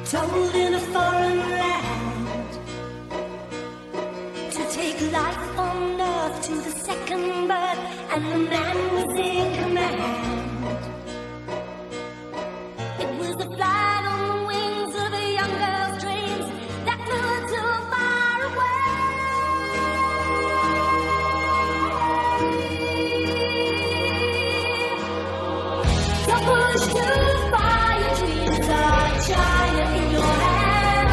told in a foreign land to take life on earth to the second birth, and the man was in command. It was a flight on the wings of a young girl's dreams that flew too far away. Don't push too far, your dreams are China in your hand.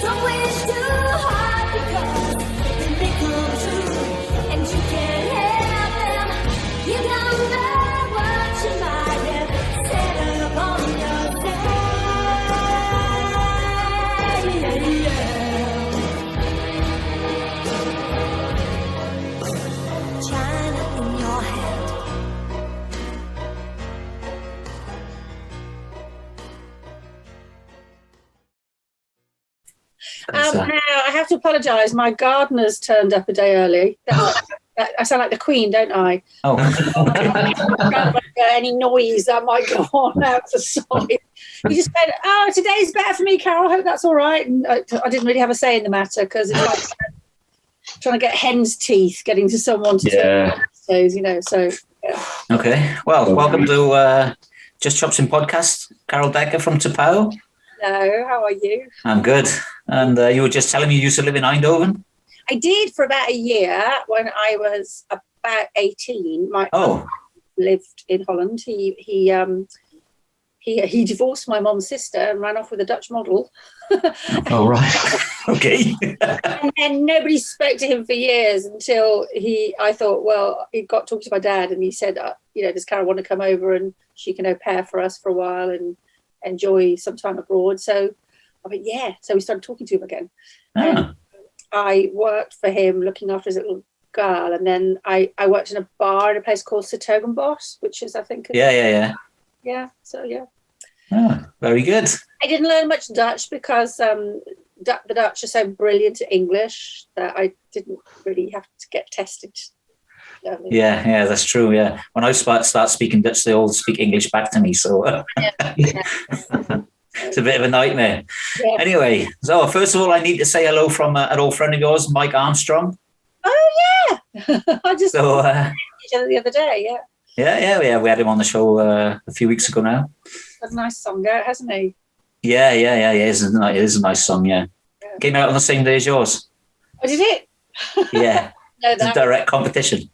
Don't wish too hard because they may come true, and you can't help them. You don't know what you might have set upon yourself. China in your hand. Now, I have to apologise. My gardener's turned up a day early. I sound like the Queen, don't I? Oh, Any noise that might go on outside. He just said, "Oh, today's better for me, Carol. I hope that's all right." And I didn't really have a say in the matter because it's like trying to get hen's teeth, getting to someone to take those, So yeah. okay. Well, welcome to Just Chopsing podcast. Carol Decker from Tapao. Hello, how are you? I'm good. And you were just telling me you used to live in Eindhoven? I did for about a year when I was about 18. My uncle lived in Holland. He divorced my mom's sister and ran off with a Dutch model. Oh, right. Okay. And then nobody spoke to him for years until I thought, well, he got talking to my dad and he said, does Carol want to come over and she can au pair for us for a while and enjoy some time abroad? So I went, yeah. So we started talking to him again. And I worked for him looking after his little girl. And then I worked in a bar in a place called Sertogenbos, which is, I think. Yeah. Yeah. So, yeah. Oh, very good. I didn't learn much Dutch because the Dutch are so brilliant at English that I didn't really have to get tested. Yeah, that's true. Yeah, when I start speaking Dutch, they all speak English back to me. So it's a bit of a nightmare. Yeah. Anyway, so first of all, I need to say hello from an old friend of yours, Mike Armstrong. Oh yeah, I just saw each other the other day. Yeah. Yeah. We had him on the show a few weeks ago now. That's a nice song, hasn't he? Yeah. It is a nice song. Yeah. Came out on the same day as yours. Oh, did it? Yeah. No, it's a direct competition.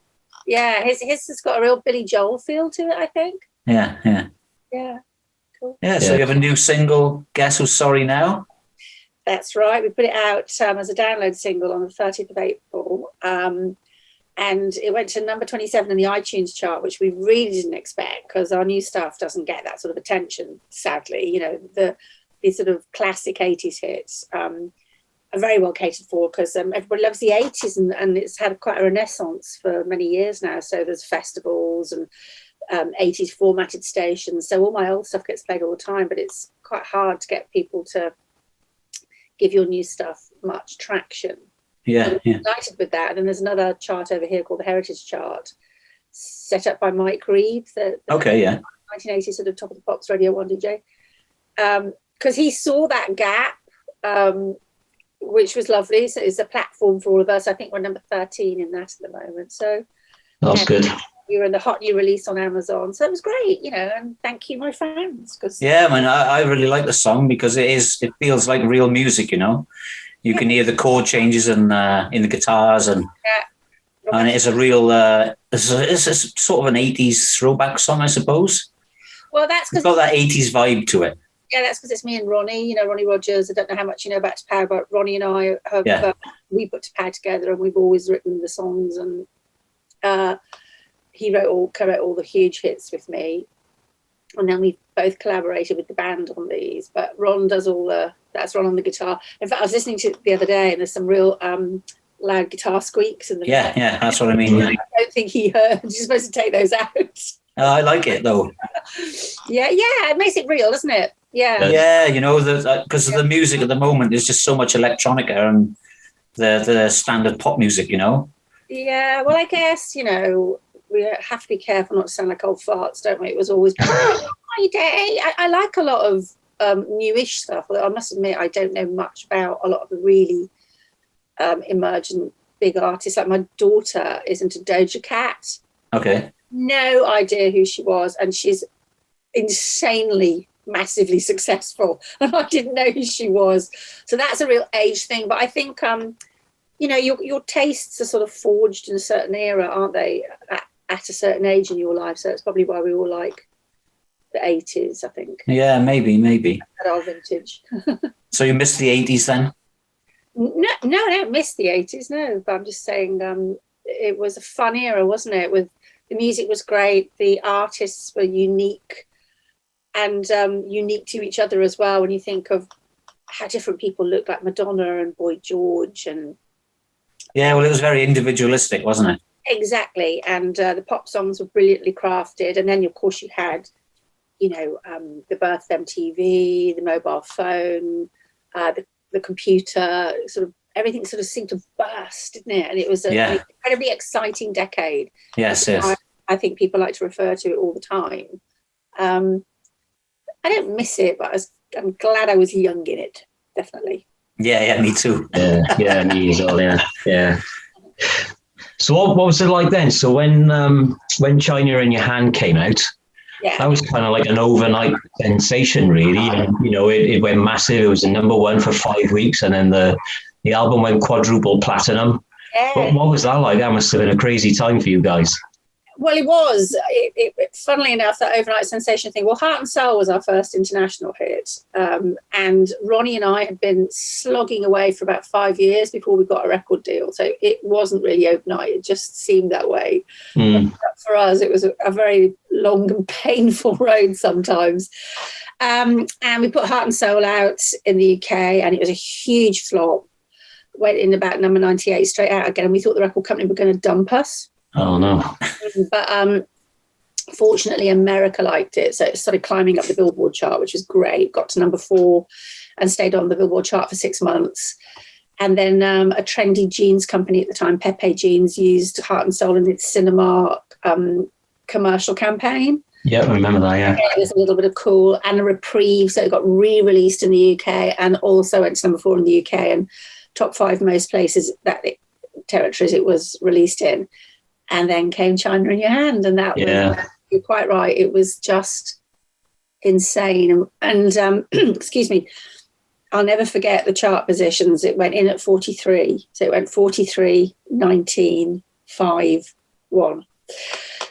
Yeah, his has got a real Billy Joel feel to it, I think. Yeah. Yeah, cool. Yeah, so you have a new single, Guess Who's Sorry Now? That's right. We put it out as a download single on the 30th of April. And it went to number 27 in the iTunes chart, which we really didn't expect because our new stuff doesn't get that sort of attention, sadly. The sort of classic 80s hits are very well catered for because everybody loves the 80s and it's had quite a renaissance for many years now. So there's festivals and 80s formatted stations. So all my old stuff gets played all the time, but it's quite hard to get people to give your new stuff much traction. Yeah. I'm delighted with that. And then there's another chart over here called the Heritage Chart, set up by Mike Reed. The 1980s sort of Top of the Pops Radio 1 DJ. Because he saw that gap, which was lovely. So it's a platform for all of us. I think we're number 13 in that at the moment. So that's good. We were in the hot new release on Amazon. So it was great, and thank you, my fans. Yeah, I really like the song because it feels like real music, You can hear the chord changes and in the guitars and it is a real, it's a sort of an 80s throwback song, I suppose. Well, that's because it's got that 80s vibe to it. Yeah, that's because it's me and Ronnie, Ronnie Rogers. I don't know how much you know about Tapao, but Ronnie and I have, we put Tapao together and we've always written the songs and he co-wrote all the huge hits with me. And then we've both collaborated with the band on these, but Ron does that's Ron on the guitar. In fact, I was listening to it the other day and there's some real loud guitar squeaks in the Yeah, that's what I mean. I don't think he heard. You're supposed to take those out. I like it though. Yeah, it makes it real, doesn't it? Yeah, because the music at the moment is just so much electronica and the standard pop music, Yeah, well, I guess, we have to be careful not to sound like old farts, don't we? It was always my day. I like a lot of newish stuff. Although I must admit, I don't know much about a lot of the really emergent big artists. Like my daughter is into Doja Cat. Okay. No idea who she was, and she's insanely, massively successful. And I didn't know who she was. So that's a real age thing. But I think, your tastes are sort of forged in a certain era, aren't they? At a certain age in your life. So it's probably why we all like the 80s, I think. Yeah, maybe. At our vintage. So you missed the 80s then? No, I don't miss the 80s, no. But I'm just saying it was a fun era, wasn't it? With the music was great. The artists were unique and unique to each other as well. When you think of how different people look, like Madonna and Boy George. And yeah, well, it was very individualistic, wasn't it? Exactly. And the pop songs were brilliantly crafted. And then, of course, you had, the birth of MTV, the mobile phone, the computer, sort of everything sort of seemed to burst, didn't it? And it was an incredibly exciting decade. Yes. I think people like to refer to it all the time. I don't miss it, but I'm glad I was young in it, definitely. Yeah, me too. Yeah, me as well, yeah. So what was it like then? So when China in Your Hand came out, that was kind of like an overnight sensation, really. And, it went massive. It was the number one for 5 weeks, and then the album went quadruple platinum. Yeah. What was that like? That must have been a crazy time for you guys. Well, it was. Funnily enough, that overnight sensation thing. Well, Heart and Soul was our first international hit. And Ronnie and I had been slogging away for about 5 years before we got a record deal. So it wasn't really overnight. It just seemed that way. But for us, it was a very long and painful road sometimes. And we put Heart and Soul out in the UK, and it was a huge flop. Went in about number 98 straight out again. And we thought the record company were going to dump us. Oh, no. But fortunately, America liked it. So it started climbing up the Billboard chart, which was great. Got to number 4 and stayed on the Billboard chart for 6 months. And then a trendy jeans company at the time, Pepe Jeans, used Heart and Soul in its cinema commercial campaign. Yeah, I remember that, yeah. It was a little bit of cool and a reprieve. So it got re-released in the UK and also went to number 4 in the UK and top 5 most places, territories it was released in. And then came China in Your Hand, and that was, you're quite right, it was just insane. And excuse me, I'll never forget the chart positions. It went in at 43. So it went 43, 19, 5, 1.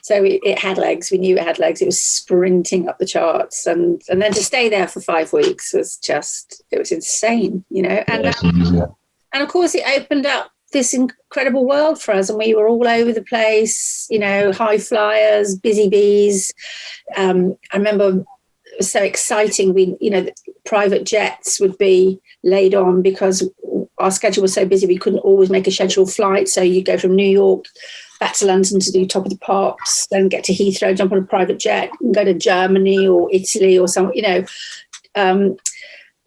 So it had legs. We knew it had legs. It was sprinting up the charts. And then to stay there for 5 weeks was it was insane, And, and of course, it opened up this incredible world for us, and we were all over the place, high flyers, busy bees. I remember it was so exciting. The private jets would be laid on because our schedule was so busy. We couldn't always make a scheduled flight. So you go from New York back to London to do Top of the Pops, then get to Heathrow, jump on a private jet, and go to Germany or Italy or something,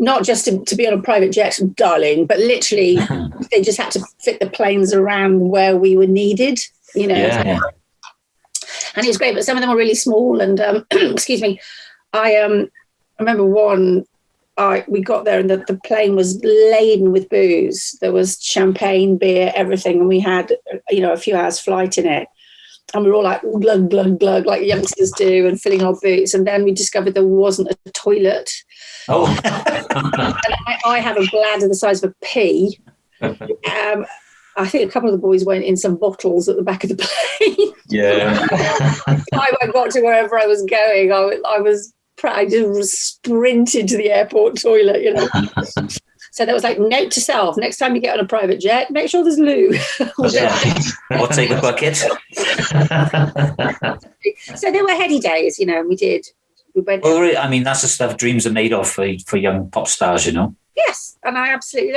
not just to be on a private jet, darling, but literally they just had to fit the planes around where we were needed, Yeah. And it was great, but some of them were really small. And excuse me, I remember one. We got there and the plane was laden with booze. There was champagne, beer, everything, and we had a few hours flight in it. And we were all like glug, glug, glug, like youngsters do, and filling our boots. And then we discovered there wasn't a toilet. Oh. And I have a bladder the size of a pea. I think a couple of the boys went in some bottles at the back of the plane. Yeah. I got to wherever I was going. I just sprinted to the airport toilet, So there was like, note to self, next time you get on a private jet, make sure there's loo. Or take a bucket. So there were heady days, and we went. Well, I mean, that's the stuff dreams are made of for young pop stars, Yes, and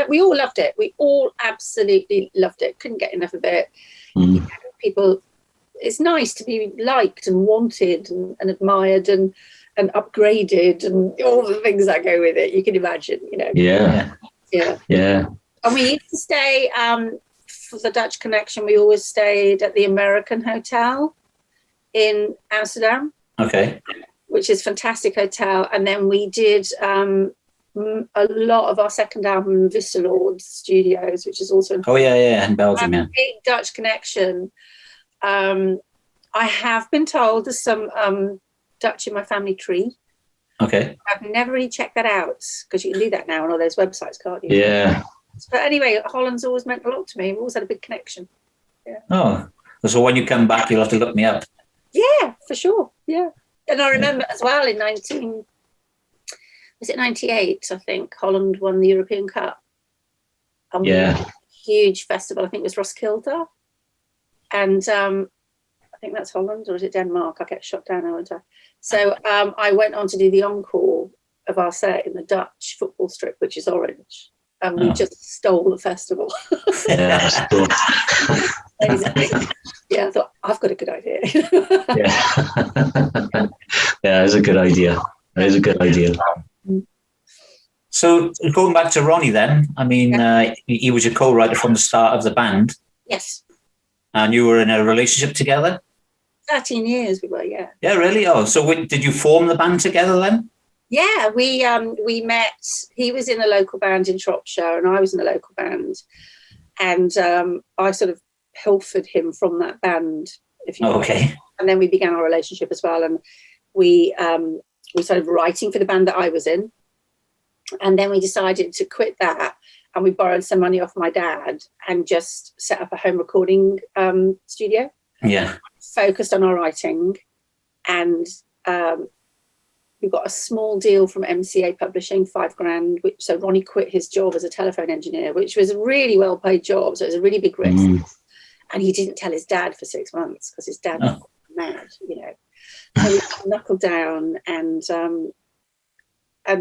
we all loved it. We all absolutely loved it. Couldn't get enough of it. People, it's nice to be liked and wanted and admired and upgraded and all the things that go with it. You can imagine, Yeah. And we used to stay for the Dutch connection. We always stayed at the American Hotel in Amsterdam. Okay. which is fantastic hotel. And then we did a lot of our second album in Vista Lords Studios, which is also in Belgium. Yeah, big Dutch connection. I have been told there's some Dutch in my family tree. Okay. I've never really checked that out, because you can do that now on all those websites, can't you? Yeah. But anyway, Holland's always meant a lot to me. We've always had a big connection. Yeah. Oh, so when you come back, you'll have to look me up. Yeah, for sure. Yeah. And I remember as well in 98, I think, Holland won the European Cup. Huge festival. I think it was Roskilde. And I think that's Holland, or is it Denmark? I get shot down all the time. So I went on to do the encore of our set in the Dutch football strip, which is orange. And we just stole the festival. Yeah, that's cool. Yeah, I thought, I've got a good idea. Yeah, it's a good idea. It is a good idea. So going back to Ronnie then, I mean, he was your co-writer from the start of the band. Yes. And you were in a relationship together? 13 years we were, yeah. Yeah, really? Oh, so did you form the band together then? Yeah, we met. He was in a local band in Shropshire and I was in a local band. And I sort of pilfered him from that band, if you know. Okay. And then we began our relationship as well. And we started writing for the band that I was in. And then we decided to quit that, and we borrowed some money off my dad and just set up a home recording studio. Yeah. Focused on our writing, and we got a small deal from MCA Publishing, $5,000. So Ronnie quit his job as a telephone engineer, which was a really well-paid job. So it was a really big risk. And he didn't tell his dad for 6 months because his dad was mad, you know. So we knuckled down and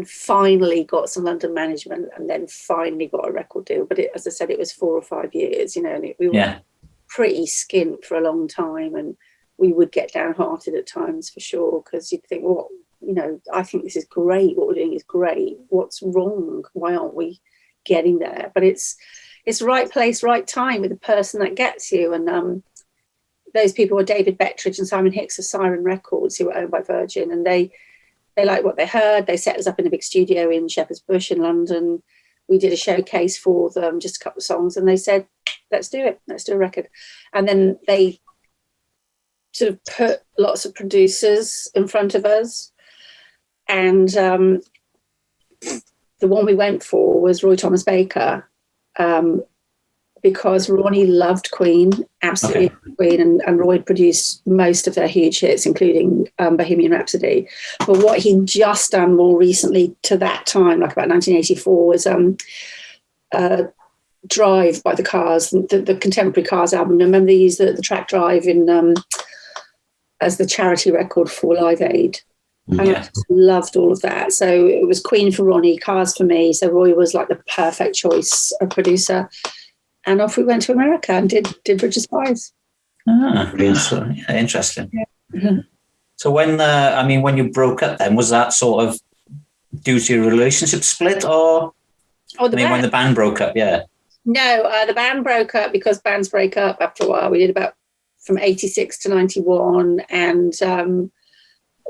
finally got some London management, and then finally got a record deal. But as I said, it was 4 or 5 years, you know, and we were pretty skint for a long time, and we would get downhearted at times for sure, because you'd think, well, you know, I think this is great. What we're doing is great. What's wrong? Why aren't we getting there? But it's right place, right time with the person that gets you. And those people were David Bettridge and Simon Hicks of Siren Records, who were owned by Virgin, and they liked what they heard. They set us up in a big studio in Shepherd's Bush in London. We did a showcase for them, just a couple of songs, and they said, let's do it. Let's do a record. And then they sort of put lots of producers in front of us. And the one we went for was Roy Thomas Baker, because Ronnie loved Queen, absolutely loved Queen, and Roy produced most of their huge hits, including Bohemian Rhapsody. But what he'd just done more recently to that time, like about 1984, was Drive by the Cars, the contemporary Cars album. Remember they used the track Drive in as the charity record for Live Aid. And I just loved all of that. So it was Queen for Ronnie, Cars for me. So Roy was like the perfect choice of producer. And off we went to America and did Bridge of Spies. So, interesting. Yeah. So when you broke up then, was that sort of due to your relationship split, or when the band broke up? Yeah. No, the band broke up because bands break up after a while. We did about from 86 to 91, and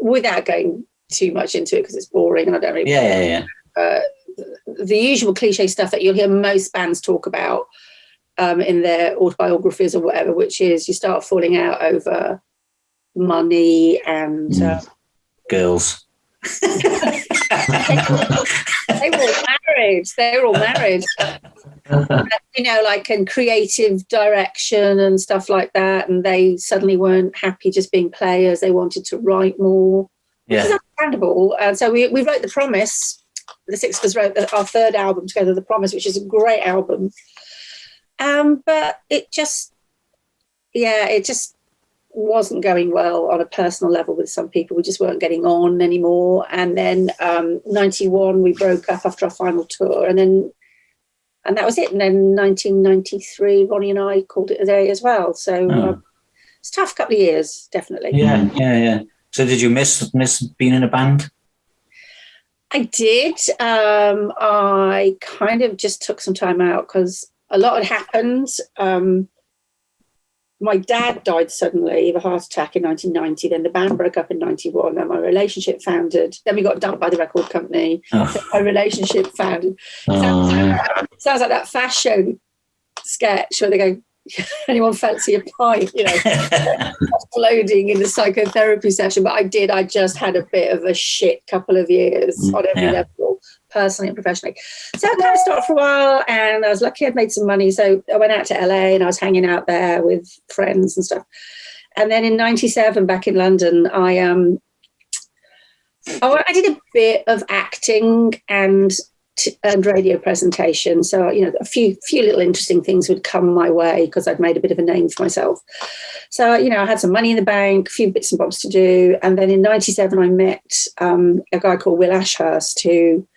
without going too much into it because it's boring and I don't really the usual cliche stuff that you'll hear most bands talk about in their autobiographies or whatever, which is you start falling out over money and girls. They were all married. You know, like in creative direction and stuff like that, and they suddenly weren't happy just being players. They wanted to write more, which is understandable. And so we wrote The Promise. The Six of Us wrote our third album together, The Promise, which is a great album. But it just wasn't going well on a personal level with some people. We just weren't getting on anymore. And then 91, we broke up after our final tour, and that was it. And then 1993, Ronnie and I called it a day as well. So it's a tough couple of years, definitely. Yeah. So did you miss being in a band? I did. I kind of just took some time out because a lot had happened. my dad died suddenly of a heart attack in 1990. Then the band broke up in 91. Then my relationship founded. Then we got dumped by the record company. Oh. So my relationship founded. Sounds like that Fast Show sketch where they go, anyone fancy a pint, loading in the psychotherapy session. But I just had a bit of a shit couple of years on every level, personally and professionally. So I kind of stopped for a while, and I was lucky I'd made some money. So I went out to LA and I was hanging out there with friends and stuff. And then in 97, back in London, I did a bit of acting and radio presentation. So, a few little interesting things would come my way because I'd made a bit of a name for myself. So, I had some money in the bank, a few bits and bobs to do. And then in 97, I met a guy called Will Ashurst who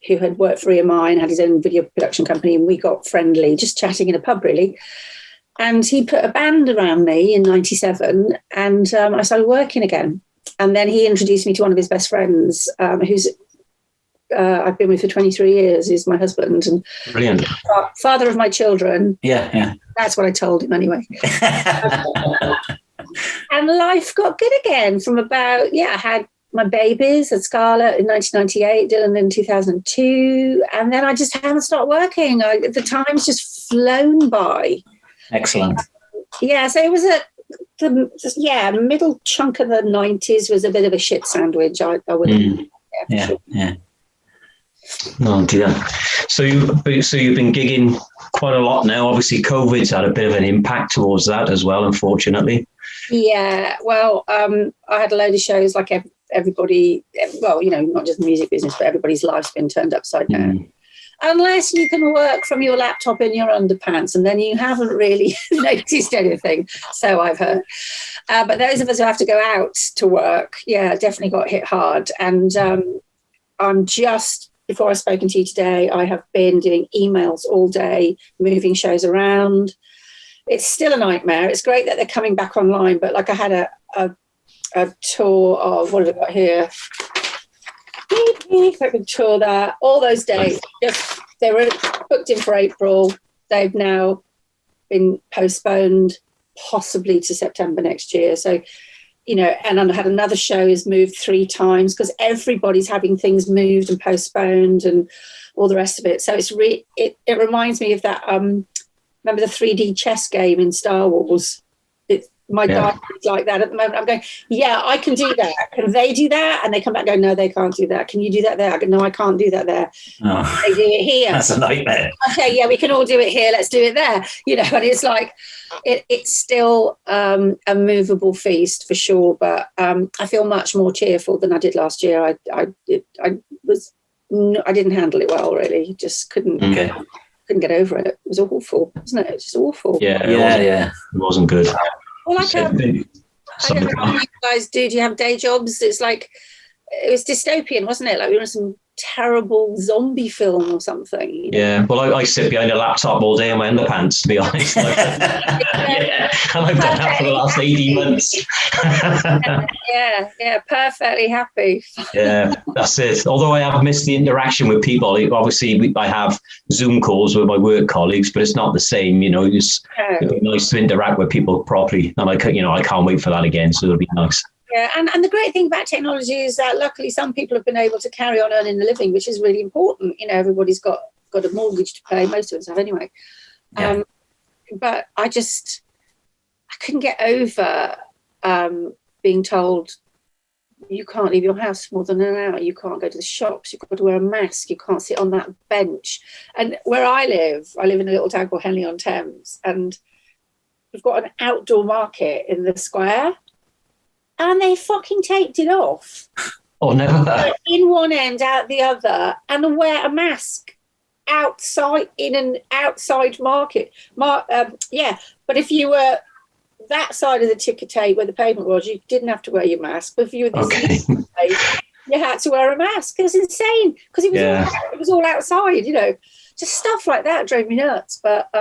had worked for EMI, had his own video production company. And we got friendly, just chatting in a pub, really. And he put a band around me in 97, and I started working again. And then he introduced me to one of his best friends, who's I've been with for 23 years. He's my husband and brilliant father of my children. Yeah. That's what I told him anyway. And life got good again from about, I had my babies at Scarlett in 1998, Dylan in 2002. And then I just haven't stopped working. The time's just flown by. Excellent. Yeah, so it was the middle chunk of the 90s was a bit of a shit sandwich. I would Yeah. Oh dear. So you've been gigging quite a lot now. Obviously, COVID's had a bit of an impact towards that as well, unfortunately. Yeah. Well, I had a load of shows like everybody. Well, not just the music business, but everybody's life's been turned upside down. Unless you can work from your laptop in your underpants, and then you haven't really noticed anything. So I've heard. But those of us who have to go out to work, definitely got hit hard. And I'm just, before I've spoken to you today, I have been doing emails all day, moving shows around. It's still a nightmare. It's great that they're coming back online, but like I had a tour of, what have I got here? I could tour that all those days. They were booked in for April. They've now been postponed, possibly to September next year. So, and I had another show is moved 3 times because everybody's having things moved and postponed and all the rest of it. So it reminds me of that. Remember the 3D chess game in Star Wars? My diary's like that at the moment. I'm going, I can do that. Can they do that? And they come back and go, no, they can't do that. Can you do that there? I go, no, I can't do that there. Oh, they do it here. That's a nightmare. Okay, we can all do it here. Let's do it there. And it's like, it's still a movable feast for sure. But I feel much more cheerful than I did last year. I didn't handle it well, really. Just couldn't get over it. It was awful, wasn't it? It's just awful. Yeah. It wasn't good. Well, I don't know what you guys do. Do you have day jobs? It's like, it was dystopian, wasn't it? Like we were in some terrible zombie film or something. Yeah, well, I sit behind a laptop all day in my underpants, to be honest. And I've done that for the last 18 months. Perfectly happy. Yeah, that's it. Although I have missed the interaction with people. Obviously, I have Zoom calls with my work colleagues, but it's not the same. It'd be nice to interact with people properly, and I can't wait for that again. So it'll be nice. Yeah, and the great thing about technology is that luckily some people have been able to carry on earning a living, which is really important. Everybody's got a mortgage to pay. Most of us have anyway. Yeah. But I couldn't get over being told you can't leave your house more than an hour. You can't go to the shops. You've got to wear a mask. You can't sit on that bench. And where I live in a little town called Henley-on-Thames, and we've got an outdoor market in the square. And they fucking taped it off. Oh, never. In one end, out the other, and wear a mask outside in an outside market. But if you were that side of the ticker tape where the pavement was, you didn't have to wear your mask. But if you were this side, you had to wear a mask. It was insane because it was all outside. Just stuff like that drove me nuts. But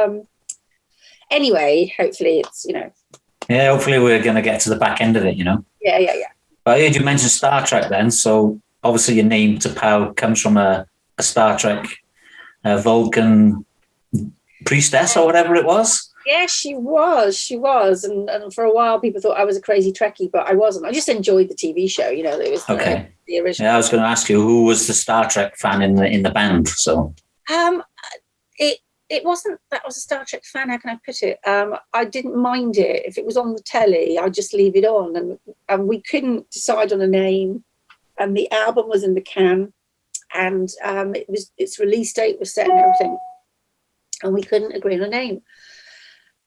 anyway, hopefully it's Yeah, hopefully we're going to get to the back end of it, Yeah. But I heard you mention Star Trek then, so obviously your name T'Pau comes from a Star Trek Vulcan priestess or whatever it was. Yeah, she was, and for a while people thought I was a crazy Trekkie, but I wasn't. I just enjoyed the TV show. You know, it was the original. Yeah, I was going to ask you who was the Star Trek fan in the band. So, it wasn't that I was a Star Trek fan. How can I put it? I didn't mind it if it was on the telly. I'd just leave it on, and we couldn't decide on a name, and the album was in the can, and its release date was set and everything, and we couldn't agree on a name.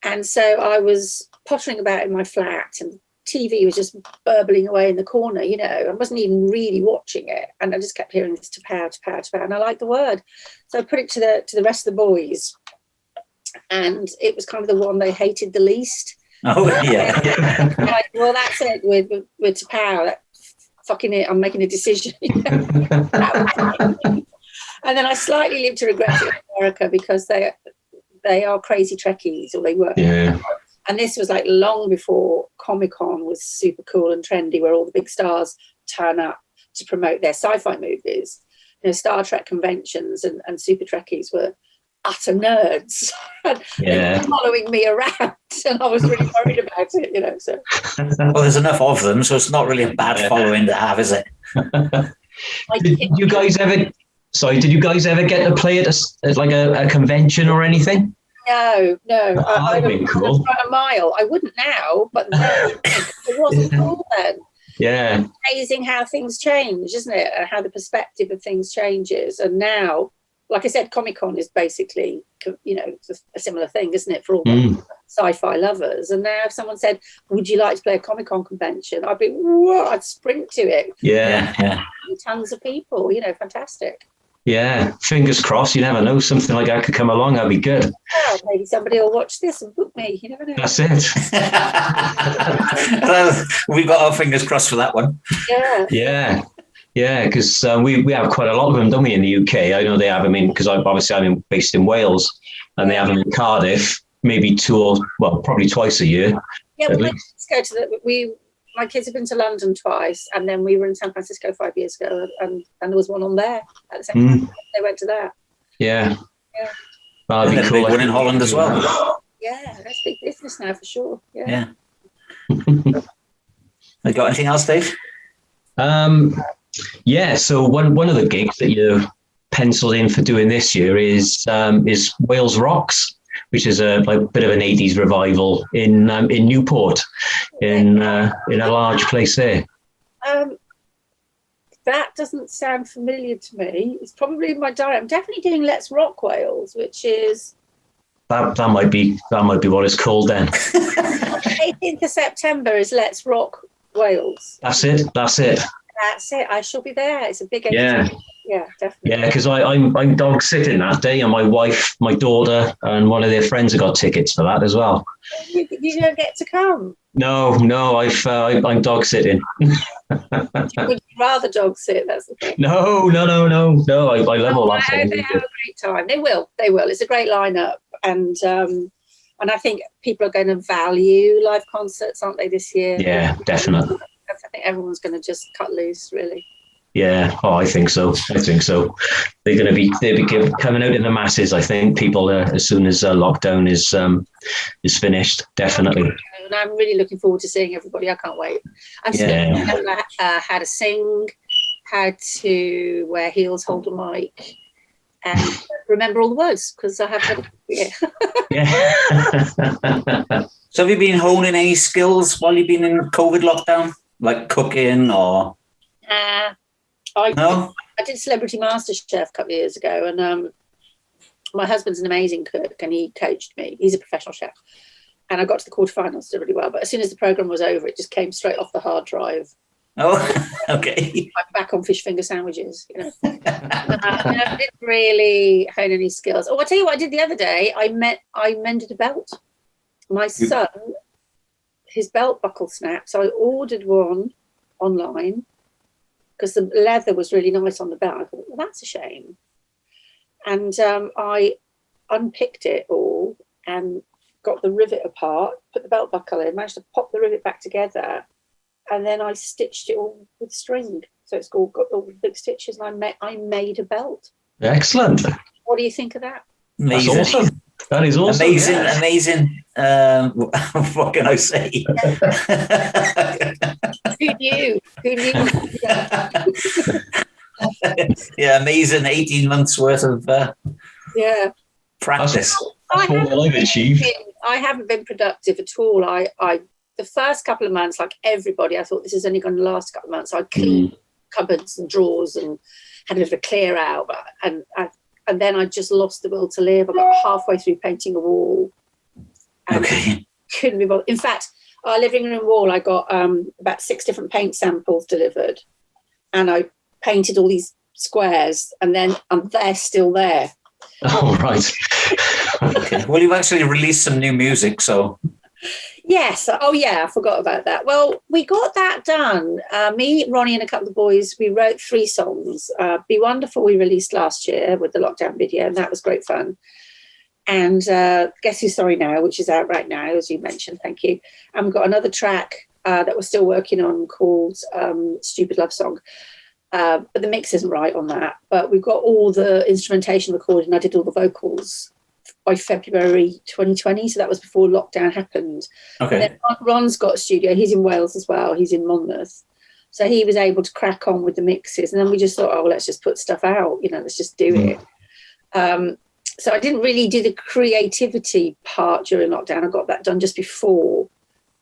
And so I was pottering about in my flat, and TV was just burbling away in the corner, you know. I wasn't even really watching it, and I just kept hearing this to power, and I liked the word. So I put it to the rest of the boys, and it was kind of the one they hated the least. Oh, yeah. Like, well, that's it with to power. Fucking it, I'm making a decision. And then I slightly live to regret it in America, because they are crazy Trekkies, or they were. Yeah. And this was like long before Comic-Con was super cool and trendy, where all the big stars turn up to promote their sci-fi movies. You know, Star Trek conventions and super Trekkies were utter nerds. And they were following me around, and I was really worried about it, you know. So. Well, there's enough of them, so it's not really a bad following to have, is it? Did you guys ever get to play at like a convention or anything? No. That'd be cool. Run a mile. I wouldn't now, but then it wasn't cool then. Yeah. It's amazing how things change, isn't it? And how the perspective of things changes. And now, like I said, Comic-Con is basically, you know, a similar thing, isn't it, for all the sci-fi lovers? And now if someone said, would you like to play a Comic-Con convention? I'd be, whoa, I'd sprint to it. Yeah. Tons of people, you know, fantastic. Yeah, fingers crossed. You never know, something like that could come along. That'd be good. Well, maybe somebody will watch this and book me. You never know. That's it. We got our fingers crossed for that one. Yeah. Yeah, because we have quite a lot of them, don't we, in the UK? I know they have them in, because I'm based in Wales, and they have them in Cardiff, maybe probably twice a year. Yeah, well, let's go to my kids have been to London twice, and then we were in San Francisco 5 years ago, and there was one on there at the same time. They went to that. Yeah. Well, that'd be cool. One in Holland as well. Yeah, that's big business now for sure. Yeah. Have you got anything else, Dave? Yeah. So one of the gigs that you penciled in for doing this year is Wales Rocks, which is a bit of an 80s revival in Newport, in a large place there. That doesn't sound familiar to me. It's probably in my diary. I'm definitely doing Let's Rock Wales, which is that might be what it's called then. 18th of September is Let's Rock Wales. That's it. I shall be there. It's a big Yeah, definitely. Yeah, because I'm dog sitting that day, and my wife, my daughter, and one of their friends have got tickets for that as well. You don't get to come. No, I'm dog sitting. Would you rather dog sit? That's the thing. No. I love all that. They have a great time. They will. It's a great lineup, and I think people are going to value live concerts, aren't they, this year? Yeah, definitely. I think everyone's going to just cut loose, really. Yeah, I think so. They're going to be coming out in the masses. I think people as soon as lockdown is finished, definitely. And I'm really looking forward to seeing everybody. I can't wait. I'm still how to sing, how to wear heels, hold a mic, and remember all the words, because I have heard it. Yeah. So have you been honing any skills while you've been in COVID lockdown, like cooking or? I did Celebrity MasterChef a couple of years ago, and my husband's an amazing cook, and he coached me. He's a professional chef, and I got to the quarterfinals, did really well. But as soon as the program was over, it just came straight off the hard drive. Oh, okay. I'm back on fish finger sandwiches. You know, I didn't really hone any skills. Oh, I'll tell you what I did the other day. I mended a belt. My son, his belt buckle snapped, so I ordered one online, because the leather was really nice on the belt. I thought, well, that's a shame. And I unpicked it all and got the rivet apart, put the belt buckle in, managed to pop the rivet back together, and then I stitched it all with string. So it's all got all the big stitches, and I made a belt. Excellent. What do you think of that? Amazing. That's awesome. That is awesome. Amazing, yeah. amazing. What can I say? Who knew? Who knew? Yeah, amazing. 18 months worth of Yeah. practice. That's what I've achieved. I haven't been productive at all. I the first couple of months, like everybody, I thought this is only going to last a couple of months. I cleaned cupboards and drawers and had a bit of a clear out, and then I just lost the will to live. I got halfway through painting a wall. And Okay. couldn't be bothered. In fact, our living room wall, I got about 6 different paint samples delivered, and I painted all these squares, and then they're still there. Oh, right. Okay. Well, you've actually released some new music, so. Yes. Oh, yeah. I forgot about that. Well, we got that done. Me, Ronnie, and a couple of boys, we wrote 3 songs. Be Wonderful we released last year with the lockdown video, and that was great fun. And Guess Who's Sorry Now, which is out right now, as you mentioned. Thank you. And we've got another track that we're still working on called Stupid Love Song. But the mix isn't right on that. But we've got all the instrumentation recorded, and I did all the vocals by February 2020. So that was before lockdown happened. Okay. And then Ron's got a studio. He's in Wales as well. He's in Monmouth. So he was able to crack on with the mixes. And then we just thought, oh, let's just put stuff out. Let's just do it. So I didn't really do the creativity part during lockdown. I got that done just before.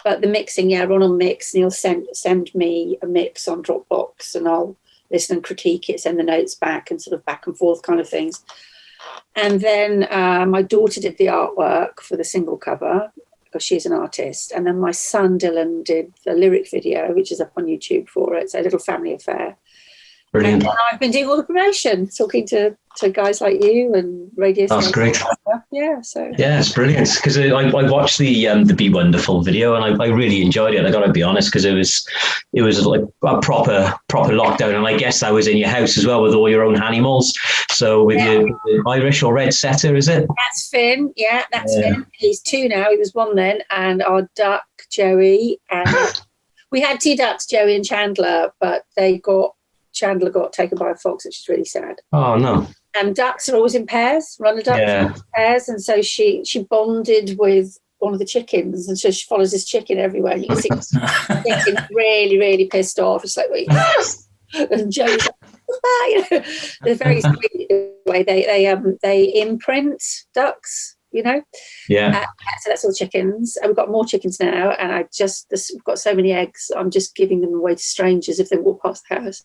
But the mixing, yeah, Ron will mix, and he'll send me a mix on Dropbox, and I'll listen and critique it, send the notes back, and sort of back and forth kind of things. And then my daughter did the artwork for the single cover, because she's an artist. And then my son, Dylan, did the lyric video, which is up on YouTube for it. So a little family affair. Brilliant. And I've been doing all the promotion, talking to guys like you and radio That's stations. great. Yeah, so. Yeah, it's brilliant, because I watched the Be Wonderful video, and I really enjoyed it. I got to be honest, because it was like a proper lockdown, and I guess that was in your house as well with all your own animals. So with your Irish or red setter, is it? That's Finn. Yeah, that's Finn. He's 2 now. He was 1 then, and our duck Joey, and we had 2 ducks, Joey and Chandler, but Chandler got taken by a fox, which is really sad. Oh no. And ducks are always in pairs, run a duck in pairs. And so she bonded with one of the chickens, and so she follows this chicken everywhere. And you can see the chicken really, really pissed off. It's like, wait, and Joey's like, they're very sweet the way they imprint ducks, Yeah. So that's all chickens. And we've got more chickens now, and we've got so many eggs, I'm just giving them away to strangers if they walk past the house.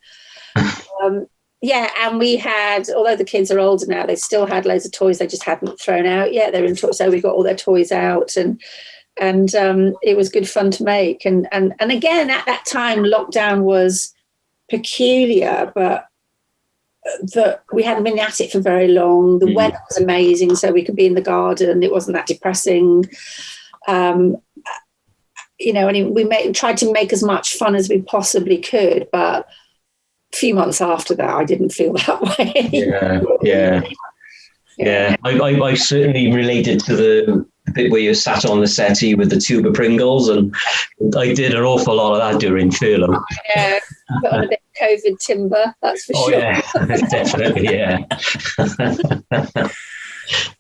And we had, although the kids are older now, they still had loads of toys they just hadn't thrown out yet. They're in toys, so we got all their toys out, and it was good fun to make. And again, at that time, lockdown was peculiar, but we hadn't been at it for very long. The weather was amazing, so we could be in the garden. It wasn't that depressing. And we tried to make as much fun as we possibly could, but a few months after that, I didn't feel that way. Yeah. I certainly related to the bit where you sat on the settee with the tube of Pringles, and I did an awful lot of that during furlough. Yeah, put on a bit of COVID timber, that's for sure. Yeah, definitely, yeah.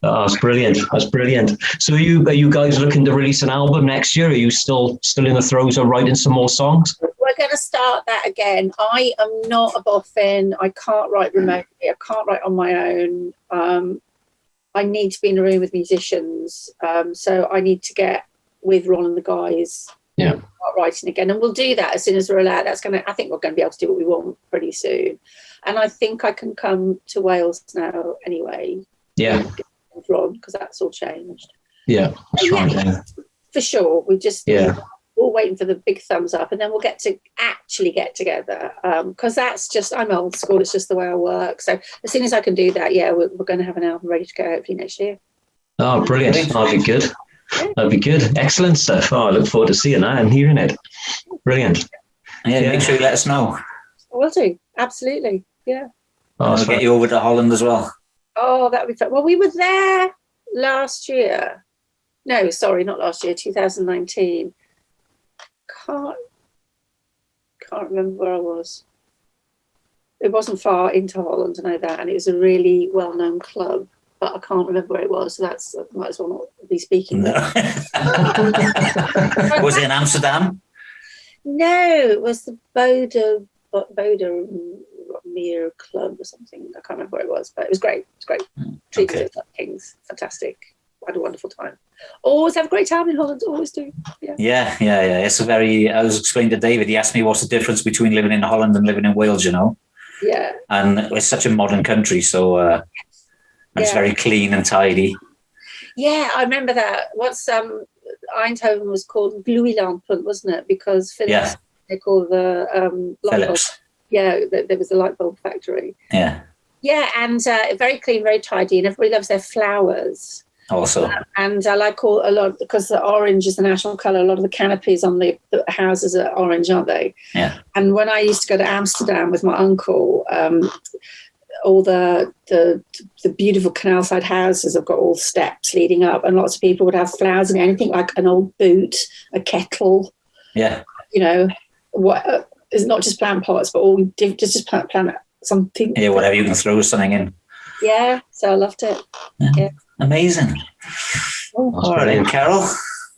Oh, that's brilliant. That's brilliant. So are you guys looking to release an album next year? Are you still in the throes of writing some more songs? We're going to start that again. I am not a boffin. I can't write remotely. I can't write on my own. I need to be in a room with musicians. So I need to get with Ron and the guys. Yeah. Start writing again. And we'll do that as soon as we're allowed. I think we're going to be able to do what we want pretty soon. And I think I can come to Wales now anyway. Yeah. Ron, because that's all changed. Yeah, that's right. Yeah. For sure. We're all waiting for the big thumbs up, and then we'll get to actually get together, because I'm old school. It's just the way I work. So as soon as I can do that, we're going to have an album ready to go hopefully next year. Oh, brilliant. That'd be good. That'd be good. Excellent stuff. Oh, I look forward to seeing that and hearing it. Brilliant. Yeah, make sure you let us know. Will do. Absolutely. Yeah. I'll get you over to Holland as well. Oh, that would be fun. Well, we were there last year. No, sorry, not last year, 2019. Can't remember where I was. It wasn't far into Holland, I know that, and it was a really well-known club. but I can't remember where it was. So that's I might as well not be speaking. No. Was it in Amsterdam? No, it was the Boda Mere Club or something. I can't remember where it was, but it was great. It was great. Treated Okay. us like kings. Fantastic. Had a wonderful time. Always have a great time in Holland. Always do. Yeah. Yeah. It's a very. I was explaining to David. He asked me what's the difference between living in Holland and living in Wales. You know. Yeah. And it's such a modern country, so and it's very clean and tidy. Yeah, I remember that. What's Eindhoven was called Gloeilampen, wasn't it? Because Philips, they call the light bulb. Philips. Yeah, there was a light bulb factory. Yeah. Yeah, and very clean, very tidy, and everybody loves their flowers. Also. And I like a lot, because the orange is the national colour. A lot of the canopies on the houses are orange, aren't they? Yeah. And when I used to go to Amsterdam with my uncle, all the beautiful canal side houses have got all steps leading up, and lots of people would have flowers in anything like an old boot, a kettle. Yeah. You know, what it's not just plant pots, but all just plant something. Yeah, whatever you can throw something in. Yeah, so I loved it. Yeah. Amazing. All right, then, Carol.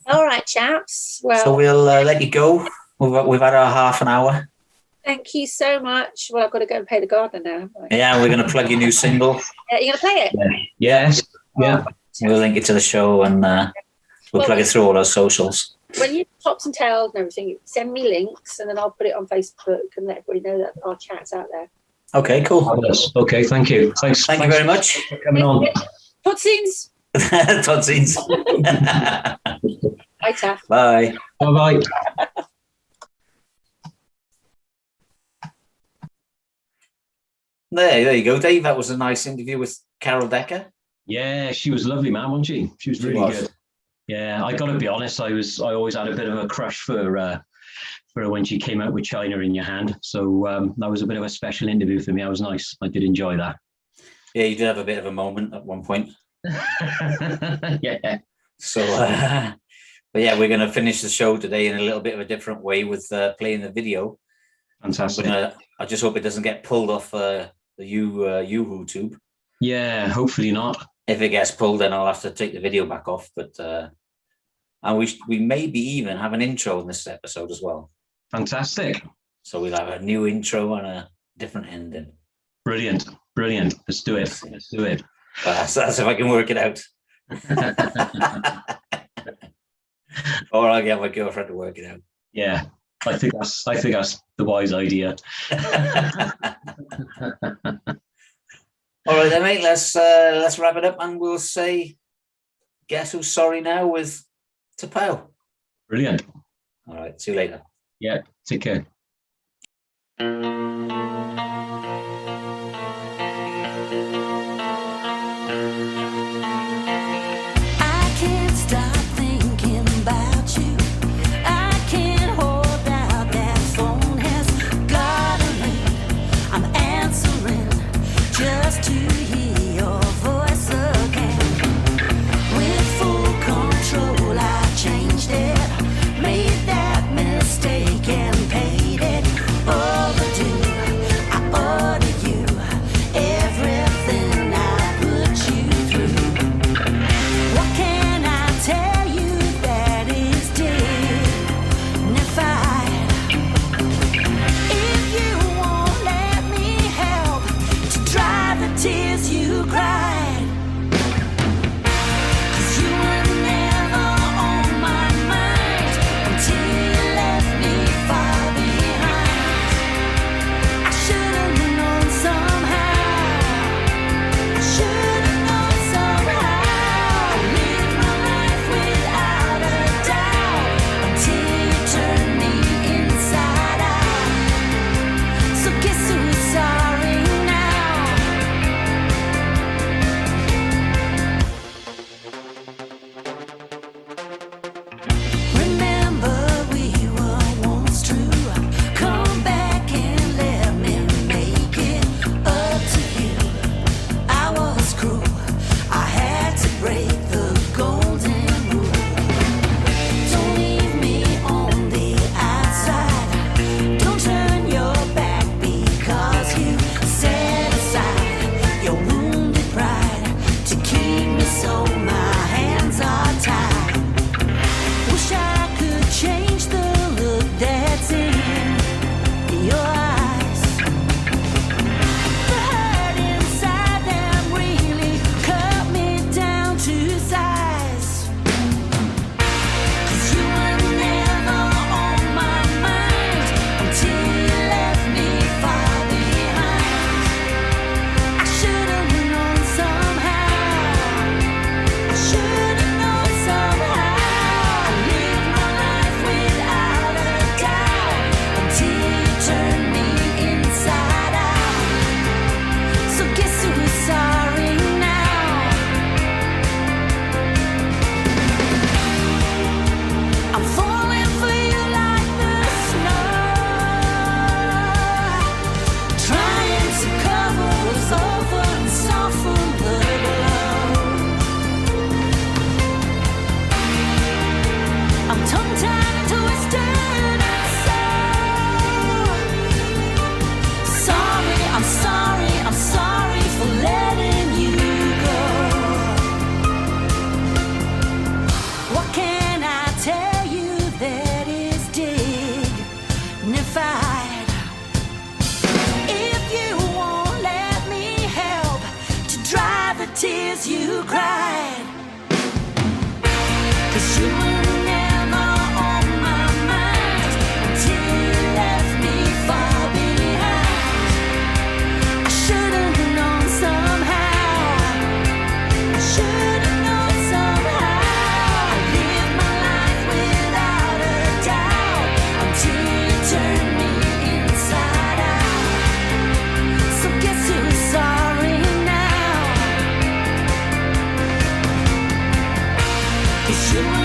All right, chaps. Well, So we'll let you go. We've had our half an hour. thank you so much. Well, I've got to go and pay the gardener now. Haven't I? Yeah, we're going to plug your new single. You're going to play it? Yes. Yeah. We'll link it to the show, and we'll plug it through all our socials. When you tops and tails and everything, send me links, and then I'll put it on Facebook and let everybody know that our chat's out there. Okay, cool. Fabulous. Okay, thank you. Thanks. Thank you very much. for coming on. Totsiens. Totsiens. Bye, Taff. Bye. Bye-bye. There you go, Dave. That was a nice interview with Carol Decker. Yeah, she was lovely, man, wasn't she? She was really good. Yeah, I got to be honest. I always had a bit of a crush for her when she came out with China in Your Hand. So that was a bit of a special interview for me. It was nice. I did enjoy that. Yeah, you did have a bit of a moment at one point. Yeah. So, but yeah, we're going to finish the show today in a little bit of a different way with playing the video. Fantastic. I just hope it doesn't get pulled off the YouTube. Yeah, hopefully not. If it gets pulled, then I'll have to take the video back off. But and we maybe even have an intro in this episode as well. Fantastic. So we'll have a new intro and a different ending. Brilliant. Let's do it. But that's if I can work it out. Or I'll get my girlfriend to work it out. Yeah, I think that's the wise idea. All right then, mate. Let's wrap it up, and we'll say, guess who's sorry now with Tapao. Brilliant. All right. See you later. Yeah. Take care. I can't stop thinking about you. I can't hold out. That phone has got a ring. I'm answering just to hear your voice again. With full control, I changed it, made that mistake and paid it overdue. I cried. 'Cause you were never on my mind until you left me far behind. I should have known somehow. I should have known somehow. I lived my life without a doubt until you turned me inside out. So guess who's sorry now? 'Cause you were